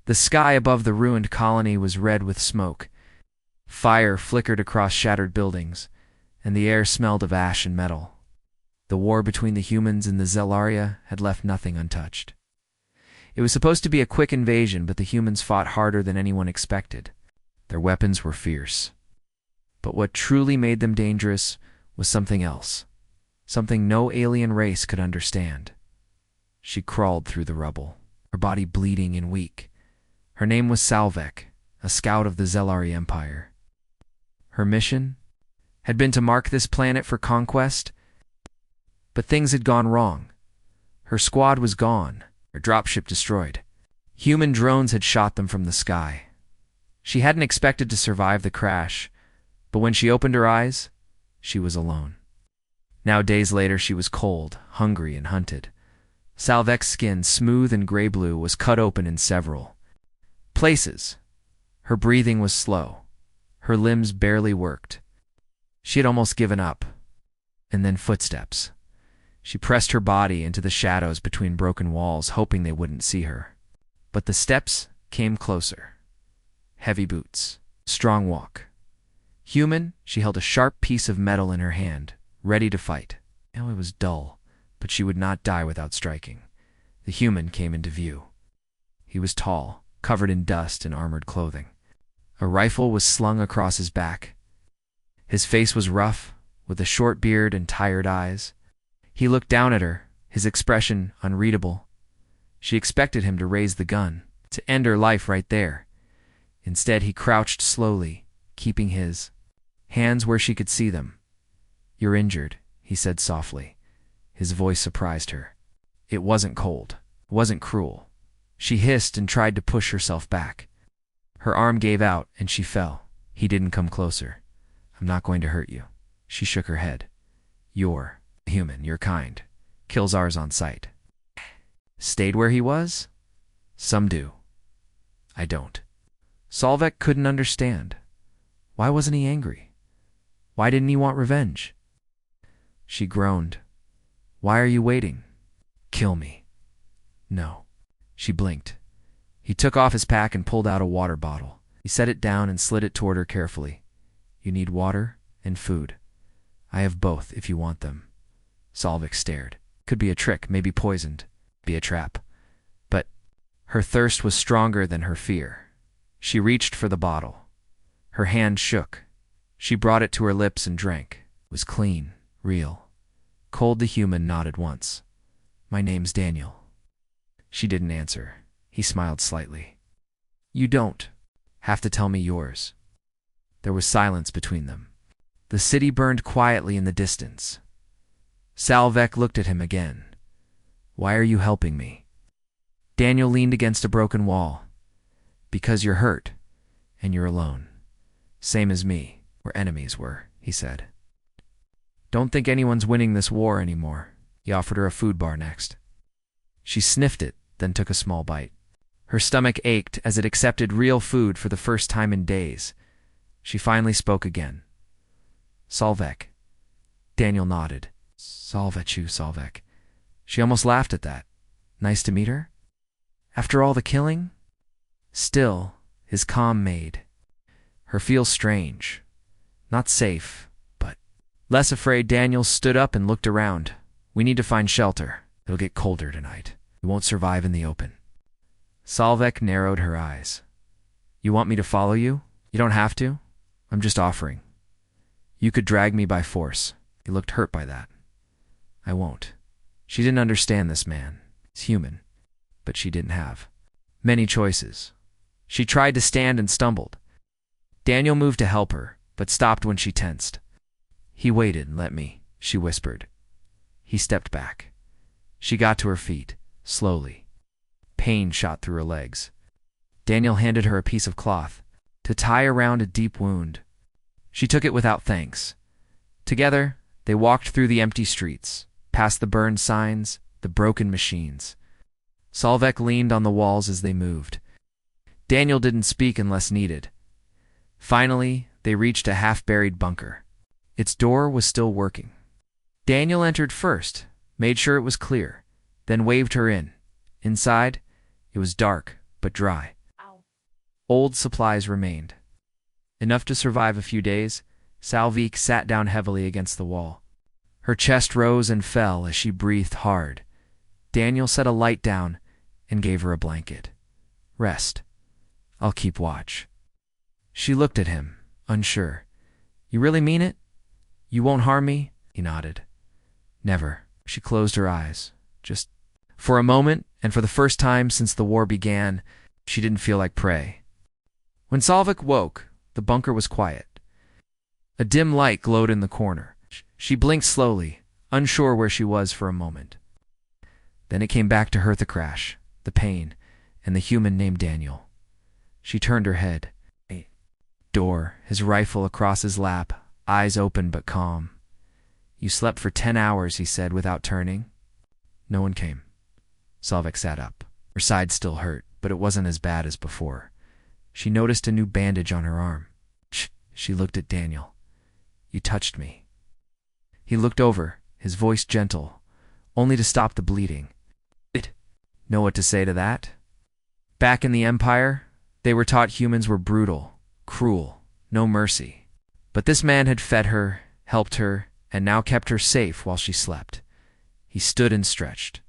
The sky above the ruined colony was red with smoke. Fire flickered across shattered buildings, and the air smelled of ash and metal. The war between the humans and the Zelaria had left nothing untouched. It was supposed to be a quick invasion, but the humans fought harder than anyone expected. Their weapons were fierce. But what truly made them dangerous was something else, something no alien race could understand. She crawled through the rubble, her body bleeding and weak. Her name was Salvek, a scout of the Zelari Empire. Her mission had been to mark this planet for conquest, but things had gone wrong. Her squad was gone, her dropship destroyed. Human drones had shot them from the sky. She hadn't expected to survive the crash, but when she opened her eyes, she was alone. Now, days later, she was cold, hungry, and hunted. Salvek's skin, smooth and gray-blue, was cut open in several places. Her breathing was slow. Her limbs barely worked. She had almost given up. And then footsteps. She pressed her body into the shadows between broken walls, hoping they wouldn't see her. But the steps came closer. Heavy boots. Strong walk. Human, she held a sharp piece of metal in her hand, ready to fight. Now it was dull, but she would not die without striking. The human came into view. He was tall, covered in dust and armored clothing. A rifle was slung across his back. His face was rough, with a short beard and tired eyes. He looked down at her, his expression unreadable. She expected him to raise the gun, to end her life right there. Instead, he crouched slowly, keeping his hands where she could see them. "You're injured," he said softly. His voice surprised her. It wasn't cold, it wasn't cruel. She hissed and tried to push herself back. Her arm gave out, and she fell. He didn't come closer. "I'm not going to hurt you." She shook her head. "You're human, you're kind. Kills ours on sight." Stayed where he was? Some do. I don't. Salvek couldn't understand. Why wasn't he angry? Why didn't he want revenge? She groaned. "Why are you waiting?" "Kill me." "No." She blinked. He took off his pack and pulled out a water bottle. He set it down and slid it toward her carefully. "You need water and food. I have both if you want them." Salvik stared. Could be a trick, maybe poisoned, be a trap. But her thirst was stronger than her fear. She reached for the bottle. Her hand shook. She brought it to her lips and drank. It was clean, real. Cold the human nodded once. "My name's Daniel." She didn't answer. He smiled slightly. "You don't have to tell me yours." There was silence between them. The city burned quietly in the distance. Salvek looked at him again. "Why are you helping me?" Daniel leaned against a broken wall. "Because you're hurt, and you're alone. Same as me. We're enemies were," he said. "Don't think anyone's winning this war anymore." He offered her a food bar next. She sniffed it, then took a small bite. Her stomach ached as it accepted real food for the first time in days. She finally spoke again. "Salvek." Daniel nodded. "Salvechu, Salvek." She almost laughed at that. Nice to meet her? After all the killing? Still, his calm made her feel strange. Not safe, but less afraid. Daniel stood up and looked around. "We need to find shelter. It'll get colder tonight. We won't survive in the open." Salvek narrowed her eyes. "You want me to follow you? You don't have to. I'm just offering. You could drag me by force." He looked hurt by that. "I won't." She didn't understand this man. He's human. But she didn't have many choices. She tried to stand and stumbled. Daniel moved to help her, but stopped when she tensed. "He waited and let me," she whispered. He stepped back. She got to her feet, slowly. Pain shot through her legs. Daniel handed her a piece of cloth to tie around a deep wound. She took it without thanks. Together, they walked through the empty streets, past the burned signs, the broken machines. Salvek leaned on the walls as they moved. Daniel didn't speak unless needed. Finally, they reached a half-buried bunker. Its door was still working. Daniel entered first, made sure it was clear, then waved her in. Inside, it was dark, but dry. Old supplies remained. Enough to survive a few days. Salvik sat down heavily against the wall. Her chest rose and fell as she breathed hard. Daniel set a light down and gave her a blanket. Rest. I'll keep watch. She looked at him, unsure. You really mean it? You won't harm me? He nodded. Never. She closed her eyes. Just for a moment, and for the first time since the war began, she didn't feel like prey. When Salvik woke, the bunker was quiet. A dim light glowed in the corner. She blinked slowly, unsure where she was for a moment. Then it came back to her, the crash, the pain, and the human named Daniel. She turned her head. A door, his rifle across his lap, eyes open but calm. You slept for 10 hours, he said without turning. No one came. Salvik sat up. Her side still hurt, but it wasn't as bad as before. She noticed a new bandage on her arm. She looked at Daniel. You touched me. He looked over, his voice gentle, only to stop the bleeding. Know what to say to that? Back in the Empire, they were taught humans were brutal, cruel, no mercy. But this man had fed her, helped her, and now kept her safe while she slept. He stood and stretched.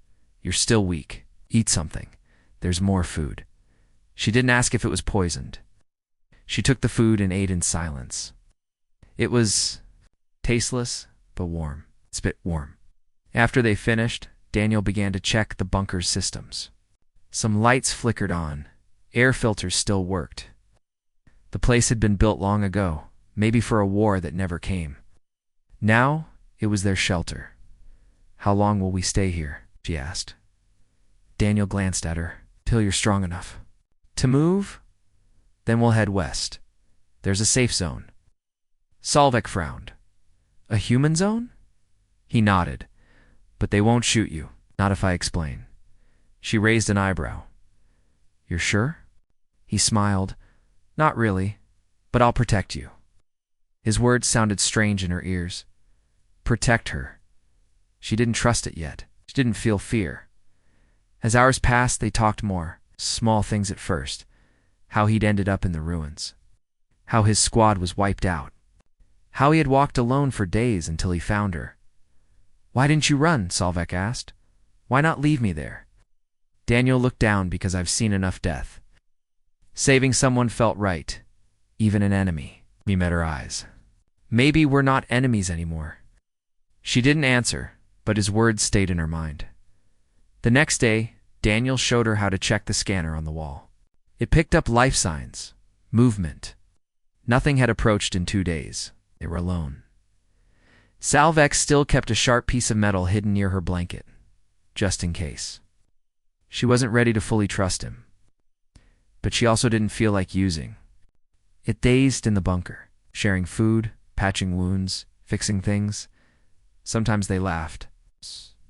You're still weak. Eat something. There's more food. She didn't ask if it was poisoned. She took the food and ate in silence. It was tasteless, but warm. Spit warm. After they finished, Daniel began to check the bunker's systems. Some lights flickered on. Air filters still worked. The place had been built long ago, maybe for a war that never came. Now, it was their shelter. How long will we stay here? She asked. Daniel glanced at her. Till you're strong enough. To move? Then we'll head west. There's a safe zone. Salvik frowned. A human zone? He nodded. But they won't shoot you, not if I explain. She raised an eyebrow. You're sure? He smiled. Not really, but I'll protect you. His words sounded strange in her ears. Protect her. She didn't trust it yet. She didn't feel fear. As hours passed, they talked more. Small things at first. How he'd ended up in the ruins. How his squad was wiped out. How he had walked alone for days until he found her. Why didn't you run? Salvik asked. Why not leave me there? Daniel looked down because I've seen enough death. Saving someone felt right. Even an enemy. He met her eyes. Maybe we're not enemies anymore. She didn't answer, but his words stayed in her mind. The next day, Daniel showed her how to check the scanner on the wall. It picked up life signs, movement. Nothing had approached in 2 days. They were alone. Salvik still kept a sharp piece of metal hidden near her blanket, just in case. She wasn't ready to fully trust him. But she also didn't feel like using. It dazed in the bunker, sharing food, patching wounds, fixing things. Sometimes they laughed.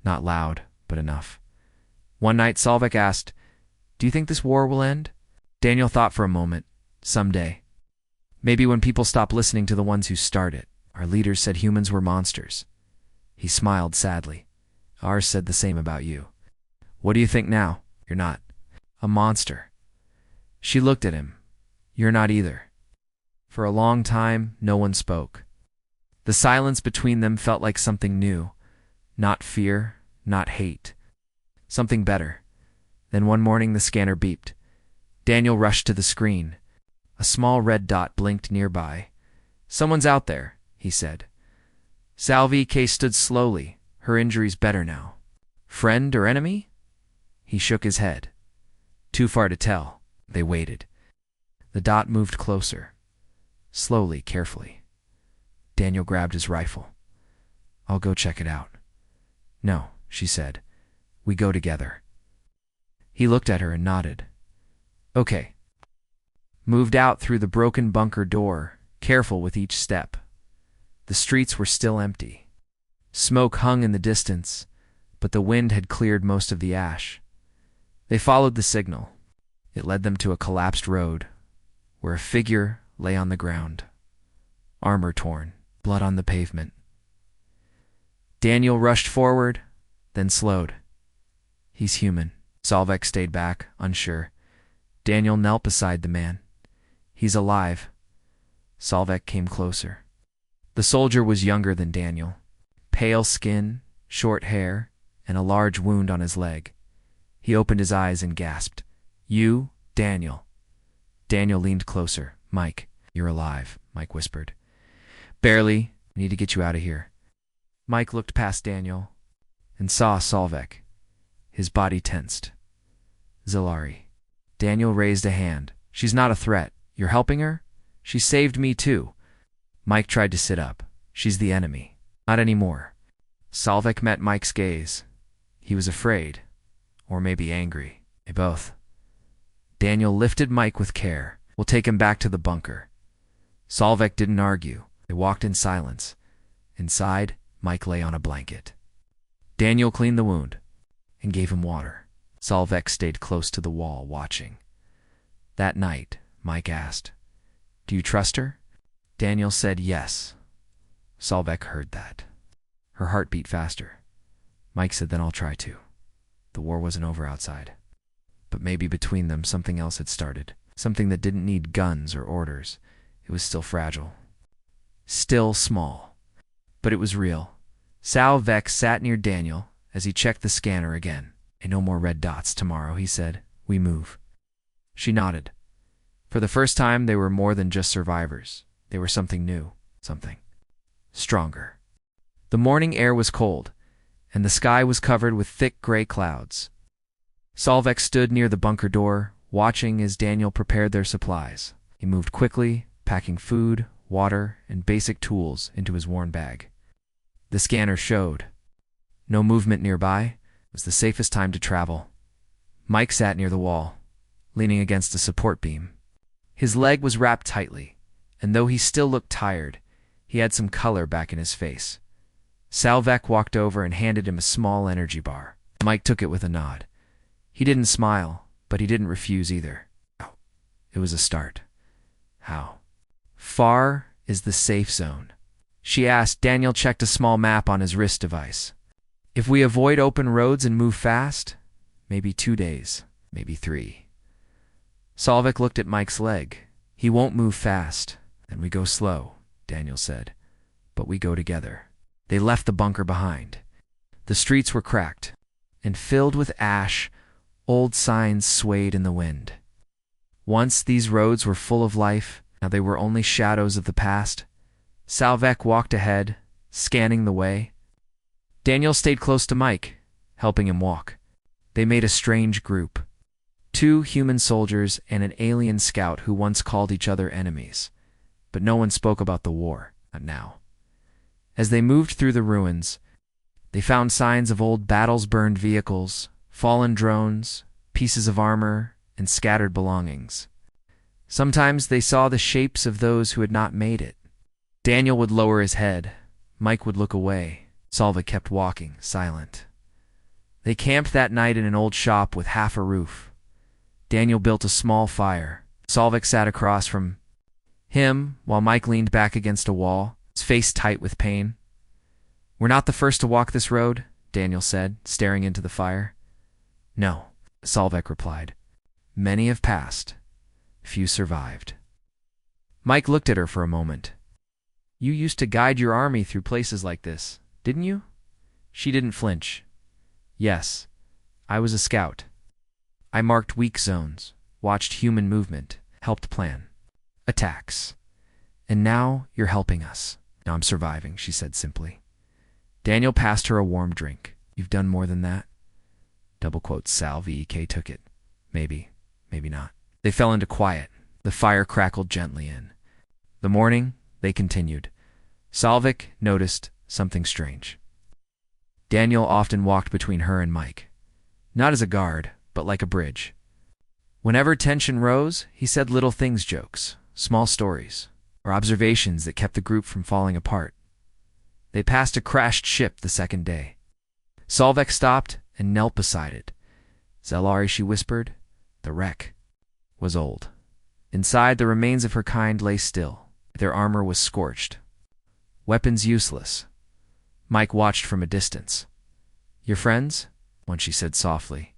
Not loud, but enough. One night Salvik asked, Do you think this war will end? Daniel thought for a moment. Someday. Maybe when people stop listening to the ones who start it. Our leaders said humans were monsters. He smiled sadly. Ours said the same about you. What do you think now? You're not a monster. She looked at him. You're not either. For a long time, no one spoke. The silence between them felt like something new. Not fear, not hate. Something better. Then one morning the scanner beeped. Daniel rushed to the screen. A small red dot blinked nearby. Someone's out there, he said. Salvik stood slowly, her injuries better now. Friend or enemy? He shook his head. Too far to tell. They waited. The dot moved closer. Slowly, carefully. Daniel grabbed his rifle. I'll go check it out. No, she said. We go together. He looked at her and nodded. Okay. Moved out through the broken bunker door, careful with each step. The streets were still empty. Smoke hung in the distance, but the wind had cleared most of the ash. They followed the signal. It led them to a collapsed road, where a figure lay on the ground. Armor torn, blood on the pavement. Daniel rushed forward, then slowed. He's human. Salvik stayed back, unsure. Daniel knelt beside the man. He's alive. Solvek came closer. The soldier was younger than Daniel. Pale skin, short hair, and a large wound on his leg. He opened his eyes and gasped. "You, Daniel." Daniel leaned closer. "Mike, you're alive," Mike whispered. "Barely. I need to get you out of here." Mike looked past Daniel and saw Solvek. His body tensed. "Zilari." Daniel raised a hand. "She's not a threat. You're helping her? She saved me too." Mike tried to sit up. "She's the enemy." "Not anymore." Solvek met Mike's gaze. He was afraid, or maybe angry. Maybe both. Daniel lifted Mike with care. "We'll take him back to the bunker." Solvek didn't argue. They walked in silence. Inside, Mike lay on a blanket. Daniel cleaned the wound and gave him water. Solvek stayed close to the wall, watching. That night, Mike asked, "Do you trust her?" Daniel said yes. Solvek heard that. Her heart beat faster. Mike said, "Then I'll try to." The war wasn't over outside. But maybe between them something else had started. Something that didn't need guns or orders. It was still fragile. Still small. But it was real. Solvek sat near Daniel as he checked the scanner again. "No more red dots tomorrow," he said. "We move." She nodded. For the first time, they were more than just survivors. They were something new. Something stronger. The morning air was cold, and the sky was covered with thick gray clouds. Solvek stood near the bunker door, watching as Daniel prepared their supplies. He moved quickly, packing food, water, and basic tools into his worn bag. The scanner showed no movement nearby. It was the safest time to travel. Mike sat near the wall, leaning against a support beam. His leg was wrapped tightly, and though he still looked tired, he had some color back in his face. Solvek walked over and handed him a small energy bar. Mike took it with a nod. He didn't smile, but he didn't refuse either. It was a start. "How far is the safe zone?" she asked. Daniel checked a small map on his wrist device. "If we avoid open roads and move fast, maybe 2 days, maybe 3. Solvek looked at Mike's leg. "He won't move fast, and we go slow," Daniel said. "But we go together." They left the bunker behind. The streets were cracked and filled with ash. Old signs swayed in the wind. Once these roads were full of life, now they were only shadows of the past. Solvek walked ahead, scanning the way. Daniel stayed close to Mike, helping him walk. They made a strange group. 2 human soldiers and an alien scout who once called each other enemies. But no one spoke about the war, not now. As they moved through the ruins, they found signs of old battles-burned vehicles, fallen drones, pieces of armor, and scattered belongings. Sometimes they saw the shapes of those who had not made it. Daniel would lower his head. Mike would look away. Solvek kept walking, silent. They camped that night in an old shop with half a roof. Daniel built a small fire. Solvek sat across from him while Mike leaned back against a wall, his face tight with pain. "We're not the first to walk this road," Daniel said, staring into the fire. "No," Solvek replied. "Many have passed. Few survived." Mike looked at her for a moment. "You used to guide your army through places like this, didn't you?" She didn't flinch. "Yes, I was a scout. I marked weak zones, watched human movement, helped plan attacks. And now you're helping us." "Now I'm surviving," she said simply. Daniel passed her a warm drink. "You've done more than that?" Double quotes. Sal-V-E-K took it. Maybe, maybe not. They fell into quiet. The fire crackled gently in. The morning, they continued. Solvek noticed something strange. Daniel often walked between her and Mike. Not as a guard, but like a bridge. Whenever tension rose, he said little things, jokes, small stories, or observations that kept the group from falling apart. They passed a crashed ship the second day. Solvek stopped and knelt beside it. "Zilari," she whispered. The wreck was old. Inside, the remains of her kind lay still. Their armor was scorched. Weapons useless. Mike watched from a distance. "Your friends?" one she said softly.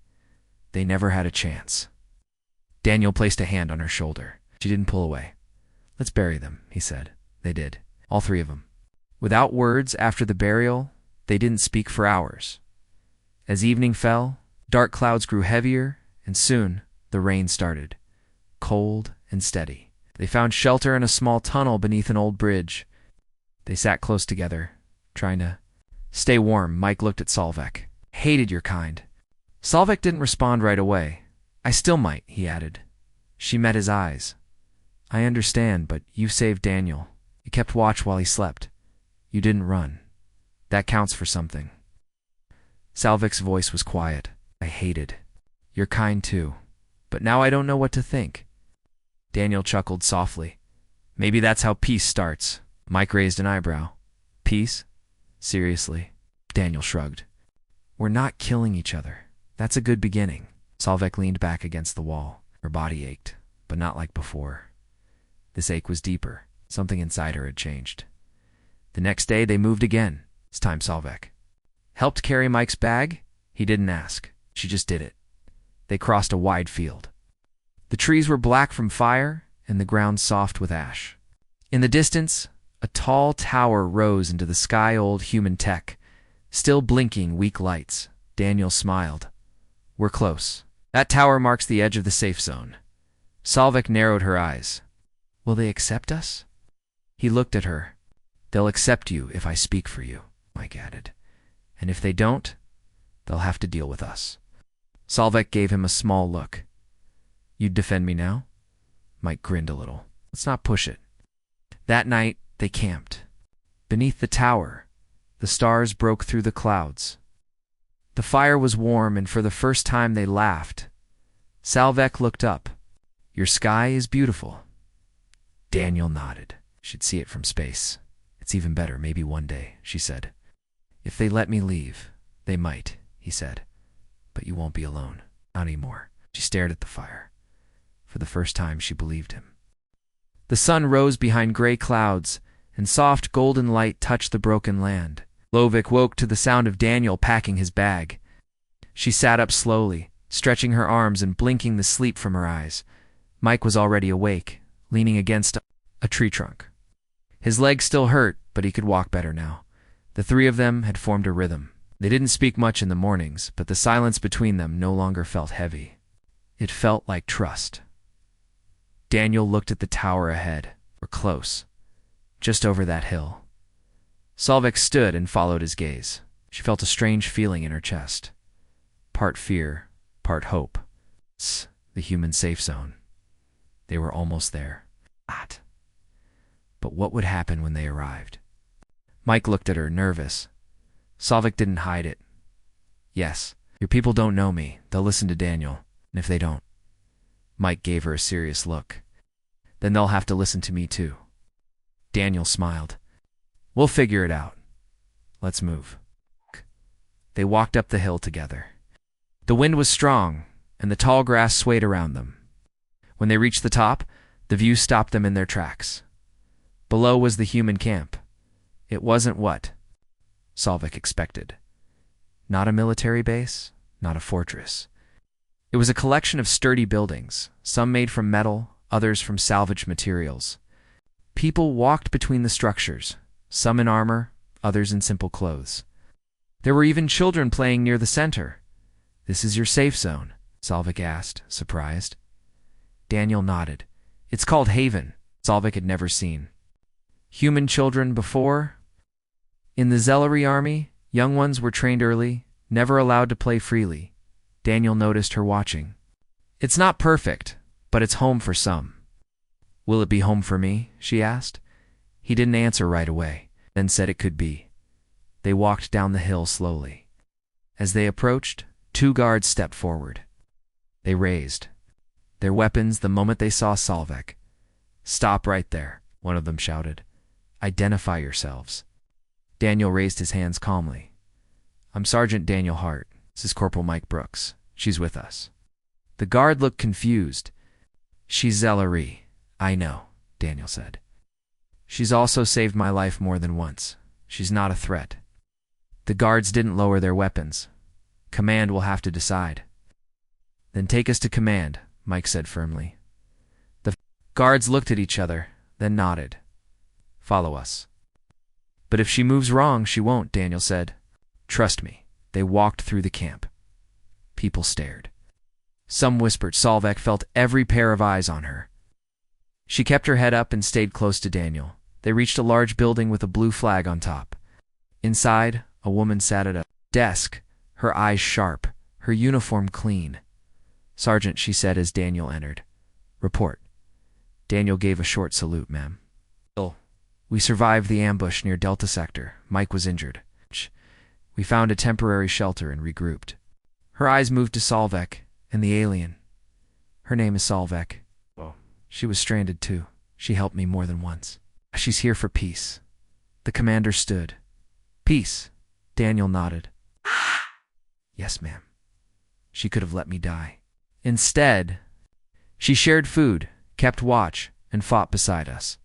"They never had a chance." Daniel placed a hand on her shoulder. She didn't pull away. "Let's bury them," he said. They did. All three of them. Without words, after the burial, they didn't speak for hours. As evening fell, dark clouds grew heavier, and soon the rain started, cold and steady. They found shelter in a small tunnel beneath an old bridge. They sat close together, trying to stay warm. Mike looked at Solvek. "Hated your kind." Solvek didn't respond right away. "I still might," he added. She met his eyes. "I understand, but you saved Daniel. You kept watch while he slept. You didn't run. That counts for something." Salvik's voice was quiet. "I hated. You're kind too. But now I don't know what to think." Daniel chuckled softly. "Maybe that's how peace starts." Mike raised an eyebrow. "Peace? Seriously?" Daniel shrugged. "We're not killing each other. That's a good beginning." Solvek leaned back against the wall. Her body ached, but not like before. This ache was deeper. Something inside her had changed. The next day they moved again. This time Solvek helped carry Mike's bag. He didn't ask. She just did it. They crossed a wide field. The trees were black from fire, and the ground soft with ash. In the distance, a tall tower rose into the sky. Old human tech, still blinking weak lights. Daniel smiled. "We're close. That tower marks the edge of the safe zone." Solvek narrowed her eyes. "Will they accept us?" He looked at her. "They'll accept you if I speak for you," Mike added. "And if they don't, they'll have to deal with us." Solvek gave him a small look. "You'd defend me now?" Mike grinned a little. "Let's not push it." That night, they camped. Beneath the tower, the stars broke through the clouds. The fire was warm, and for the first time they laughed. Solvek looked up. "Your sky is beautiful." Daniel nodded. "She'd see it from space. It's even better, maybe one day," she said. "If they let me leave, they might," he said. "But you won't be alone. Not anymore." She stared at the fire. For the first time, she believed him. The sun rose behind gray clouds, and soft golden light touched the broken land. Lovik woke to the sound of Daniel packing his bag. She sat up slowly, stretching her arms and blinking the sleep from her eyes. Mike was already awake, leaning against a tree trunk. His legs still hurt, but he could walk better now. The three of them had formed a rhythm. They didn't speak much in the mornings, but the silence between them no longer felt heavy. It felt like trust. Daniel looked at the tower ahead, or close, just over that hill. Solvek stood and followed his gaze. She felt a strange feeling in her chest. Part fear, part hope. It's the human safe zone. They were almost there. But what would happen when they arrived? Mike looked at her, nervous. Solvek didn't hide it. "Yes, your people don't know me. They'll listen to Daniel. And if they don't..." Mike gave her a serious look. "Then they'll have to listen to me too." Daniel smiled. "We'll figure it out. Let's move." They walked up the hill together. The wind was strong, and the tall grass swayed around them. When they reached the top, the view stopped them in their tracks. Below was the human camp. It wasn't what Solvek expected. Not a military base, not a fortress. It was a collection of sturdy buildings, some made from metal, others from salvaged materials. People walked between the structures, some in armor, others in simple clothes. There were even children playing near the center. "This is your safe zone?" Solvek asked, surprised. Daniel nodded. "It's called Haven." Solvek had never seen human children before. In the Zellery army, young ones were trained early, never allowed to play freely. Daniel noticed her watching. "It's not perfect, but it's home for some." "Will it be home for me?" she asked. He didn't answer right away, then said it could be. They walked down the hill slowly. As they approached, two guards stepped forward. They raised their weapons the moment they saw Solvek. "Stop right there," one of them shouted. "Identify yourselves." Daniel raised his hands calmly. "I'm Sergeant Daniel Hart. This is Corporal Mike Brooks. She's with us." The guard looked confused. "She's Zellery. I know," Daniel said. "She's also saved my life more than once. She's not a threat." The guards didn't lower their weapons. "Command will have to decide." "Then take us to command," Mike said firmly. Guards looked at each other, then nodded. Follow us. But if she moves wrong, she won't, Daniel said. Trust me. They walked through the camp. People stared. Some whispered. Solveig felt every pair of eyes on her. She kept her head up and stayed close to Daniel. They reached a large building with a blue flag on top. Inside, a woman sat at a desk, her eyes sharp, her uniform clean. Sergeant, she said as Daniel entered. Report. Daniel gave a short salute, ma'am. We survived the ambush near Delta Sector. Mike was injured. We found a temporary shelter and regrouped. Her eyes moved to Solveig and the alien. Her name is Solveig. She was stranded too. She helped me more than once. She's here for peace. The commander stood. Peace. Daniel nodded. Yes, ma'am. She could have let me die. Instead, she shared food, kept watch, and fought beside us.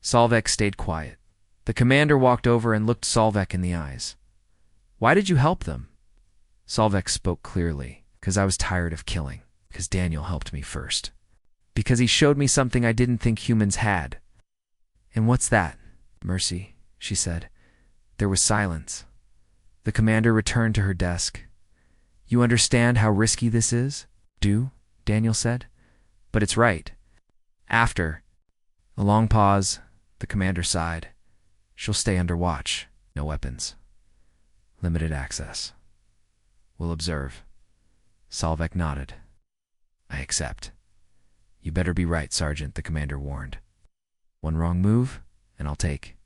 Solveig stayed quiet. The commander walked over and looked Solveig in the eyes. Why did you help them? Solveig spoke clearly. Because I was tired of killing. Because Daniel helped me first. Because he showed me something I didn't think humans had. And what's that? Mercy, she said. There was silence. The commander returned to her desk. You understand how risky this is? Do, Daniel said. But it's right. After a long pause, the commander sighed. She'll stay under watch. No weapons. Limited access. We'll observe. Solveig nodded. I accept. You better be right, Sergeant, the commander warned. One wrong move, and I'll take.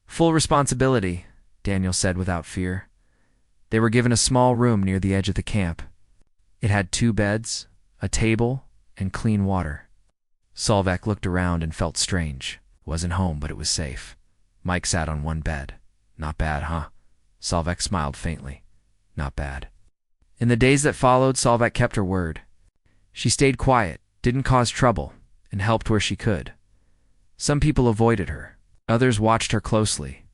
Full responsibility, Daniel said without fear. They were given a small room near the edge of the camp. It had 2 beds, a table, and clean water. Solveig looked around and felt strange. Wasn't home, but it was safe. Mike sat on one bed. Not bad, huh? Solveig smiled faintly. Not bad. In the days that followed, Solveig kept her word. She stayed quiet, didn't cause trouble, and helped where she could. Some people avoided her. Others watched her closely.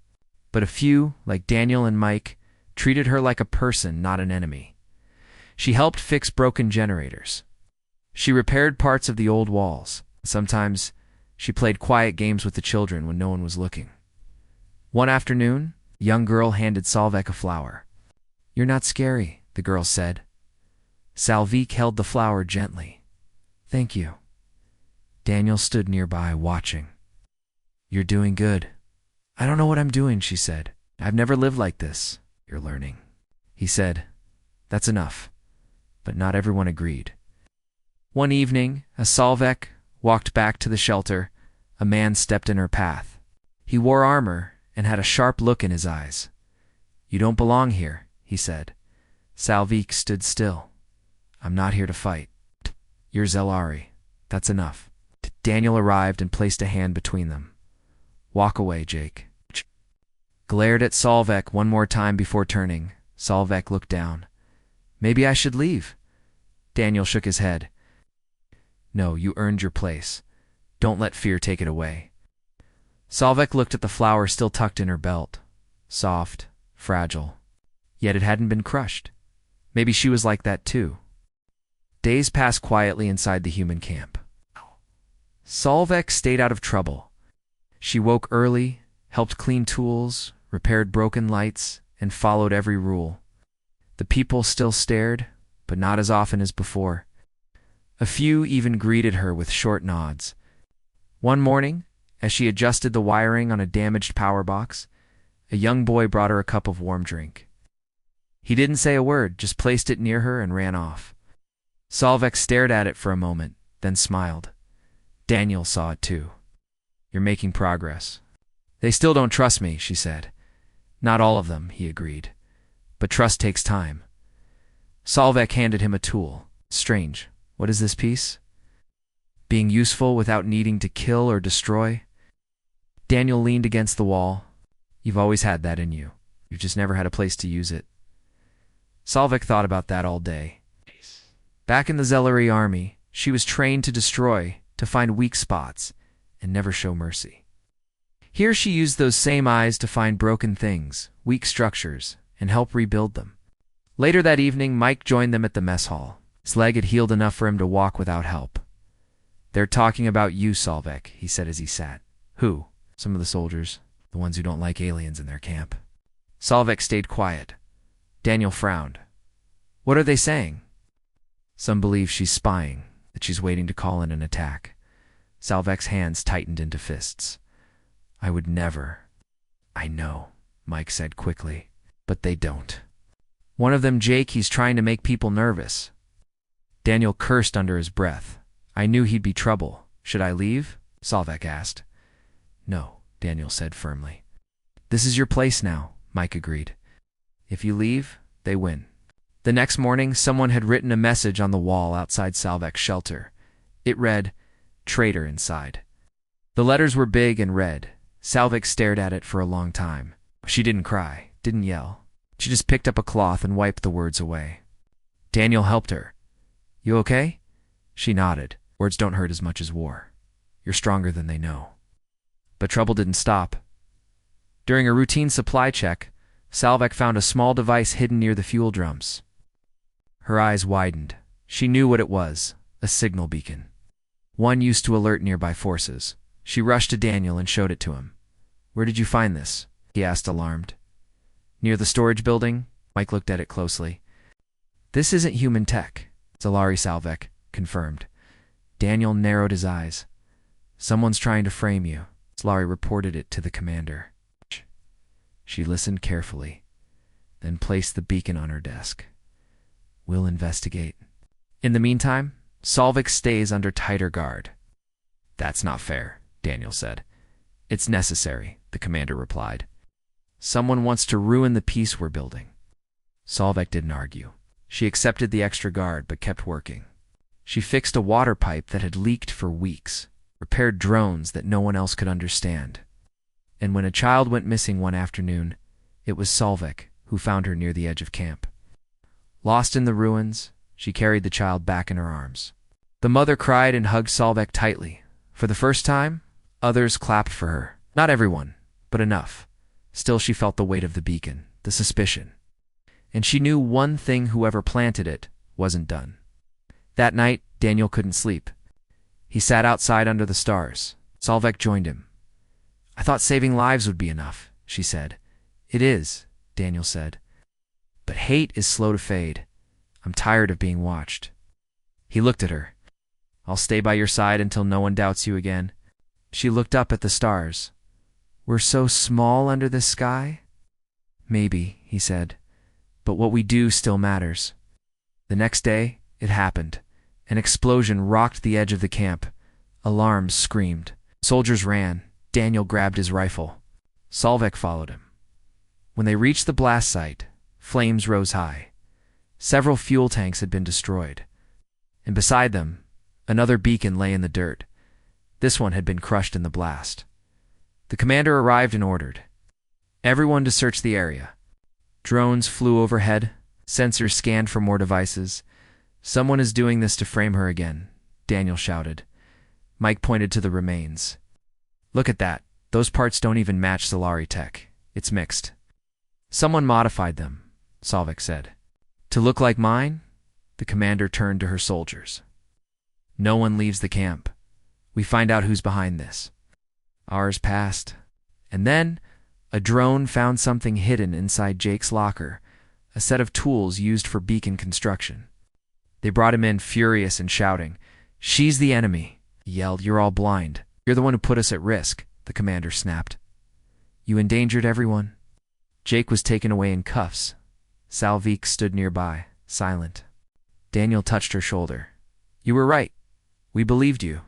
But a few, like Daniel and Mike, treated her like a person, not an enemy. She helped fix broken generators. She repaired parts of the old walls. Sometimes she played quiet games with the children when no one was looking. One afternoon, a young girl handed Solveig a flower. You're not scary, the girl said. Solveig held the flower gently. Thank you. Daniel stood nearby, watching. You're doing good. I don't know what I'm doing, she said. I've never lived like this. You're learning. He said, That's enough. But not everyone agreed. One evening, as Solveig walked back to the shelter, a man stepped in her path. He wore armor and had a sharp look in his eyes. You don't belong here, he said. Solveig stood still. I'm not here to fight. You're Zelari. That's enough. Daniel arrived and placed a hand between them. Walk away, Jake. Glared at Solveig one more time before turning. Solveig looked down. Maybe I should leave. Daniel shook his head. No, you earned your place. Don't let fear take it away. Solveig looked at the flower still tucked in her belt. Soft, fragile. Yet it hadn't been crushed. Maybe she was like that too. Days passed quietly inside the human camp. Solveig stayed out of trouble. She woke early, helped clean tools, repaired broken lights, and followed every rule. The people still stared, but not as often as before. A few even greeted her with short nods. One morning, as she adjusted the wiring on a damaged power box, a young boy brought her a cup of warm drink. He didn't say a word, just placed it near her and ran off. Solveig stared at it for a moment, then smiled. Daniel saw it too. You're making progress. They still don't trust me, she said. Not all of them, he agreed. But trust takes time. Solveig handed him a tool. Strange. What is this piece? Being useful without needing to kill or destroy? Daniel leaned against the wall. You've always had that in you. You've just never had a place to use it. Solveig thought about that all day. Back in the Zelari army, she was trained to destroy, to find weak spots, and never show mercy. Here she used those same eyes to find broken things, weak structures, and help rebuild them. Later that evening, Mike joined them at the mess hall. His leg had healed enough for him to walk without help. They're talking about you, Solvek, he said as he sat. Who? Some of the soldiers, the ones who don't like aliens in their camp. Solvek stayed quiet. Daniel frowned. What are they saying? Some believe she's spying, that she's waiting to call in an attack. Solvek's hands tightened into fists. I would never. I know, Mike said quickly, but they don't. One of them, Jake, he's trying to make people nervous. Daniel cursed under his breath. I knew he'd be trouble. Should I leave? Solvek asked. No, Daniel said firmly. This is your place now, Mike agreed. If you leave, they win. The next morning, someone had written a message on the wall outside Solvek's shelter. It read, Traitor inside. The letters were big and red. Solvek stared at it for a long time. She didn't cry, didn't yell. She just picked up a cloth and wiped the words away. Daniel helped her. You okay? She nodded. Words don't hurt as much as war. You're stronger than they know. But trouble didn't stop. During a routine supply check, Solvek found a small device hidden near the fuel drums. Her eyes widened. She knew what it was, a signal beacon. One used to alert nearby forces. She rushed to Daniel and showed it to him. Where did you find this? He asked, alarmed. Near the storage building? Mike looked at it closely. This isn't human tech, Zalari Solvek confirmed. Daniel narrowed his eyes. Someone's trying to frame you. Zalari reported it to the commander. She listened carefully, then placed the beacon on her desk. We'll investigate. In the meantime, Solvek stays under tighter guard. That's not fair, Daniel said. It's necessary, the commander replied. Someone wants to ruin the peace we're building. Solvek didn't argue. She accepted the extra guard but kept working. She fixed a water pipe that had leaked for weeks, repaired drones that no one else could understand. And when a child went missing one afternoon, it was Solvek who found her near the edge of camp. Lost in the ruins, she carried the child back in her arms. The mother cried and hugged Solvek tightly. For the first time, others clapped for her. Not everyone, but enough. Still, she felt the weight of the beacon, the suspicion. And she knew one thing: whoever planted it wasn't done. That night, Daniel couldn't sleep. He sat outside under the stars. Solvek joined him. I thought saving lives would be enough, she said. It is, Daniel said. But hate is slow to fade. I'm tired of being watched. He looked at her. I'll stay by your side until no one doubts you again. She looked up at the stars. We're so small under this sky? Maybe, he said. But what we do still matters. The next day, it happened. An explosion rocked the edge of the camp. Alarms screamed. Soldiers ran. Daniel grabbed his rifle. Solvek followed him. When they reached the blast site, flames rose high. Several fuel tanks had been destroyed. And beside them, another beacon lay in the dirt. This one had been crushed in the blast. The commander arrived and ordered everyone to search the area. Drones flew overhead. Sensors scanned for more devices. Someone is doing this to frame her again, Daniel shouted. Mike pointed to the remains. Look at that. Those parts don't even match Zalari tech. It's mixed. Someone modified them, Solvek said. To look like mine? The commander turned to her soldiers. No one leaves the camp. We find out who's behind this. Hours passed. And then, a drone found something hidden inside Jake's locker, a set of tools used for beacon construction. They brought him in, furious and shouting. She's the enemy, he yelled. You're all blind. You're the one who put us at risk, the commander snapped. You endangered everyone. Jake was taken away in cuffs. Salvik stood nearby, silent. Daniel touched her shoulder. You were right. We believed you.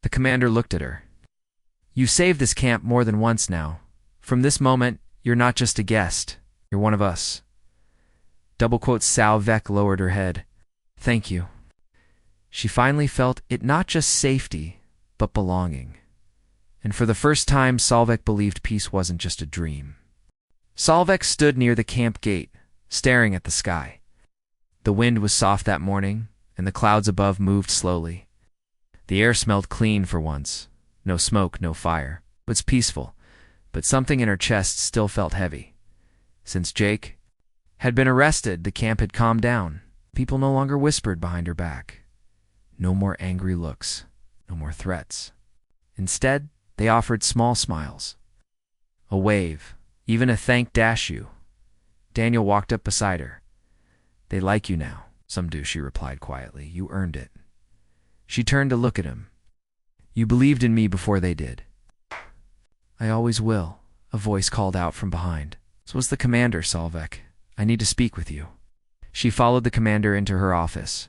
The commander looked at her. You saved this camp more than once now. From this moment, you're not just a guest. You're one of us. Double quotes. Salvek lowered her head. Thank you. She finally felt it, not just safety, but belonging. And for the first time, Solvek believed peace wasn't just a dream. Solvek stood near the camp gate, staring at the sky. The wind was soft that morning, and the clouds above moved slowly. The air smelled clean for once. No smoke, no fire. It was peaceful, but something in her chest still felt heavy. Since Jake had been arrested, the camp had calmed down. People no longer whispered behind her back. No more angry looks. No more threats. Instead, they offered small smiles. A wave, even a thank you. Daniel walked up beside her. They like you now. Some do, she replied quietly. You earned it. She turned to look at him. You believed in me before they did. I always will, a voice called out from behind. This was the commander, Solvek. I need to speak with you. She followed the commander into her office.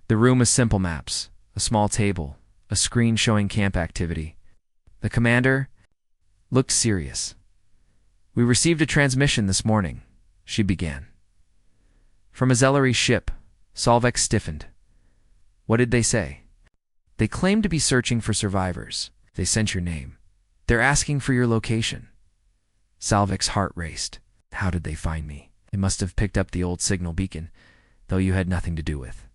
The room was simple maps, a small table, a screen showing camp activity. The commander looked serious. We received a transmission this morning, she began. From a Zellery ship. Solvek stiffened. What did they say? They claim to be searching for survivors. They sent your name. They're asking for your location. Solvek's heart raced. How did they find me? They must have picked up the old signal beacon, though you had nothing to do with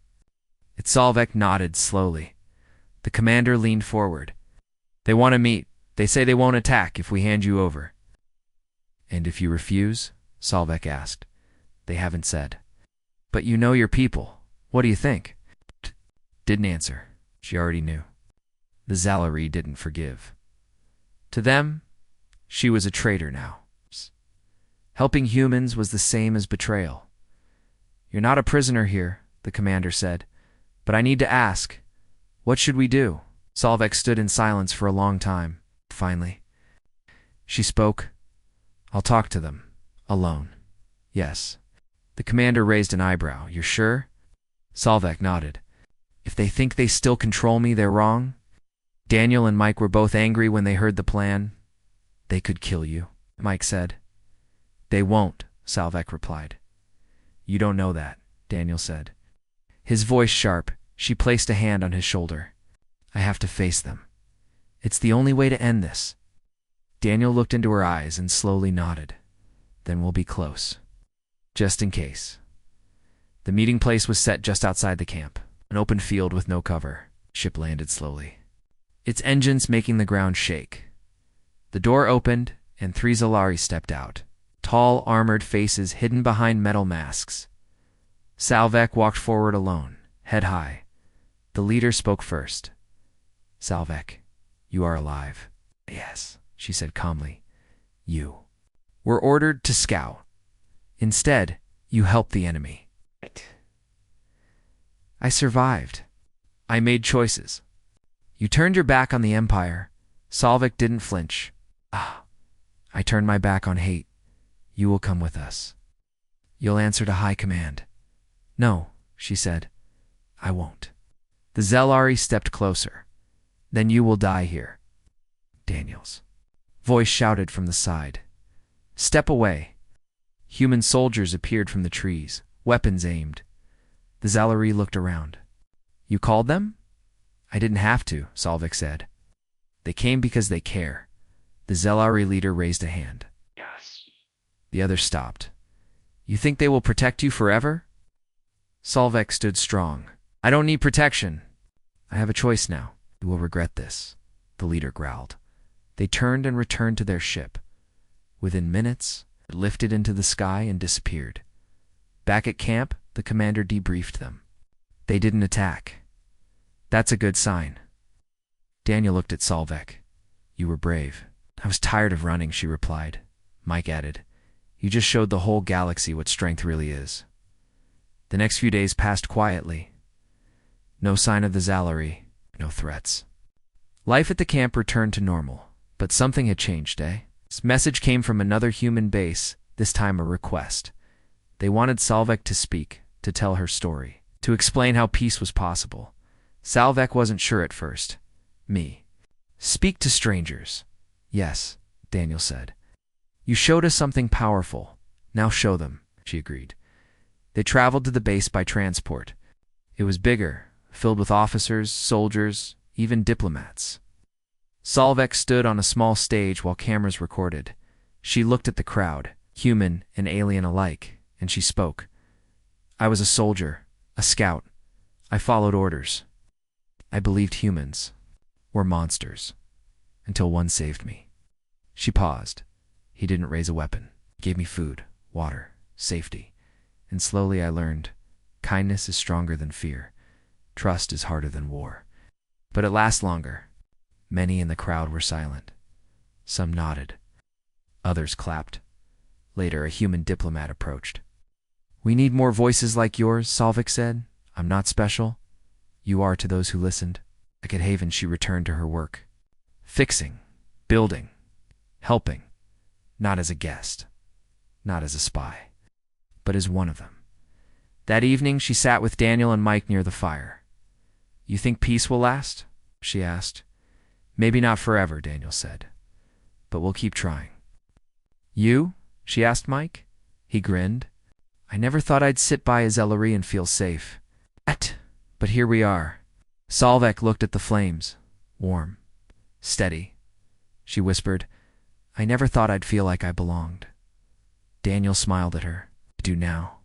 it. Solvek nodded slowly. The commander leaned forward. They want to meet. They say they won't attack if we hand you over. And if you refuse? Solvek asked. They haven't said. But you know your people. What do you think? Didn't answer. She already knew. The Zellery didn't forgive. To them, she was a traitor now. Helping humans was the same as betrayal. You're not a prisoner here, the commander said. But I need to ask, what should we do? Solvek stood in silence for a long time. Finally, she spoke. I'll talk to them. Alone. Yes. The commander raised an eyebrow. You're sure? Solvek nodded. If they think they still control me, they're wrong. Daniel and Mike were both angry when they heard the plan. They could kill you, Mike said. They won't, Solvek replied. You don't know that, Daniel said. His voice sharp, she placed a hand on his shoulder. I have to face them. It's the only way to end this. Daniel looked into her eyes and slowly nodded. Then we'll be close. Just in case. The meeting place was set just outside the camp, an open field with no cover. Ship landed slowly, its engines making the ground shake. The door opened, and 3 Zellery stepped out, tall, armored faces hidden behind metal masks. Solvek walked forward alone, head high. The leader spoke first. Solvek, you are alive. Yes, she said calmly. You were ordered to scout. Instead, you helped the enemy. I survived. I made choices. You turned your back on the Empire. Solvek didn't flinch. I turned my back on hate. You will come with us. You'll answer to high command. No, she said. I won't. The Zellery stepped closer. Then you will die here. Daniel's voice shouted from the side. Step away. Human soldiers appeared from the trees, weapons aimed. The Zellery looked around. You called them? I didn't have to, Solvek said. They came because they care. The Zellery leader raised a hand. Yes. The others stopped. You think they will protect you forever? Solvek stood strong. I don't need protection. I have a choice now. You will regret this, the leader growled. They turned and returned to their ship. Within minutes, it lifted into the sky and disappeared. Back at camp, the commander debriefed them. They didn't attack. That's a good sign. Daniel looked at Solvek. You were brave. I was tired of running, she replied. Mike added. You just showed the whole galaxy what strength really is. The next few days passed quietly. No sign of the Zellery, no threats. Life at the camp returned to normal, but something had changed, eh? This message came from another human base, this time a request. They wanted Solvek to speak, to tell her story, to explain how peace was possible. Solvek wasn't sure at first. Me. Speak to strangers. Yes, Daniel said. You showed us something powerful. Now show them, she agreed. They traveled to the base by transport. It was bigger, filled with officers, soldiers, even diplomats. Solvek stood on a small stage while cameras recorded. She looked at the crowd, human and alien alike, and she spoke. I was a soldier, a scout. I followed orders. I believed humans were monsters, until one saved me. She paused. He didn't raise a weapon. He gave me food, water, safety. And slowly I learned, kindness is stronger than fear. Trust is harder than war. But it lasts longer. Many in the crowd were silent. Some nodded. Others clapped. Later, a human diplomat approached. "We need more voices like yours," Solvik said. "I'm not special. You are to those who listened." Back at Haven, she returned to her work. Fixing, building, helping. Not as a guest. Not as a spy. But as one of them. That evening, she sat with Daniel and Mike near the fire. "You think peace will last?" she asked. "Maybe not forever," Daniel said. "But we'll keep trying." "You?" she asked Mike. He grinned. "I never thought I'd sit by a Zellery and feel safe. But here we are." Solvik looked at the flames. Warm. Steady. She whispered, "I never thought I'd feel like I belonged." Daniel smiled at her. "I do now."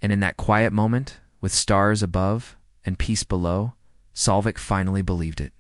And in that quiet moment, with stars above and peace below, Solvik finally believed it.